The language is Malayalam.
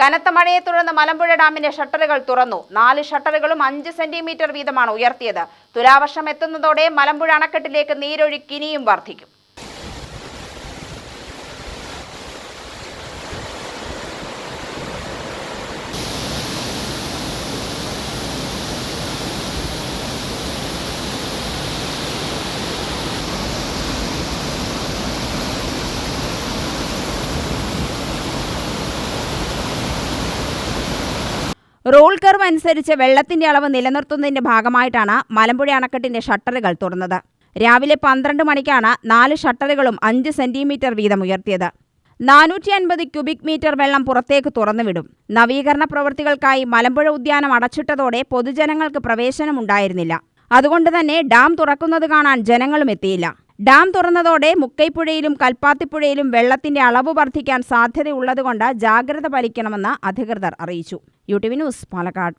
കനത്ത മഴയെ തുടർന്ന് മലമ്പുഴ ഡാമിന്റെ ഷട്ടറുകൾ തുറന്നു. 4 ഷട്ടറുകളും 5 സെന്റിമീറ്റർ വീതമാണ് ഉയർത്തിയത്. തുലാവർഷം എത്തുന്നതോടെ മലമ്പുഴ അണക്കെട്ടിലേക്ക് നീരൊഴുക്ക് ഇനിയും വർദ്ധിക്കും. റോൾ കർവ് അനുസരിച്ച് വെള്ളത്തിന്റെ അളവ് നിലനിർത്തുന്നതിന്റെ ഭാഗമായിട്ടാണ് മലമ്പുഴ അണക്കെട്ടിന്റെ ഷട്ടറുകൾ തുറന്നത്. രാവിലെ 12 മണിക്കാണ് 4 ഷട്ടറുകളും 5 സെന്റിമീറ്റർ വീതം ഉയർത്തിയത്. 450 ക്യൂബിക് മീറ്റർ വെള്ളം പുറത്തേക്ക് തുറന്നുവിടും. നവീകരണ പ്രവൃത്തികൾക്കായി മലമ്പുഴ ഉദ്യാനം അടച്ചിട്ടതോടെ പൊതുജനങ്ങൾക്ക് പ്രവേശനമുണ്ടായിരുന്നില്ല. അതുകൊണ്ട് തന്നെ ഡാം തുറക്കുന്നത് കാണാൻ ജനങ്ങളും എത്തിയില്ല. ഡാം തുറന്നതോടെ മുക്കൈപ്പുഴയിലും കൽപ്പാത്തിപ്പുഴയിലും വെള്ളത്തിന്റെ അളവ് വർദ്ധിക്കാൻ സാധ്യതയുള്ളതുകൊണ്ട് ജാഗ്രത പാലിക്കണമെന്ന് അധികൃതർ അറിയിച്ചു. UTV news, Palakkad.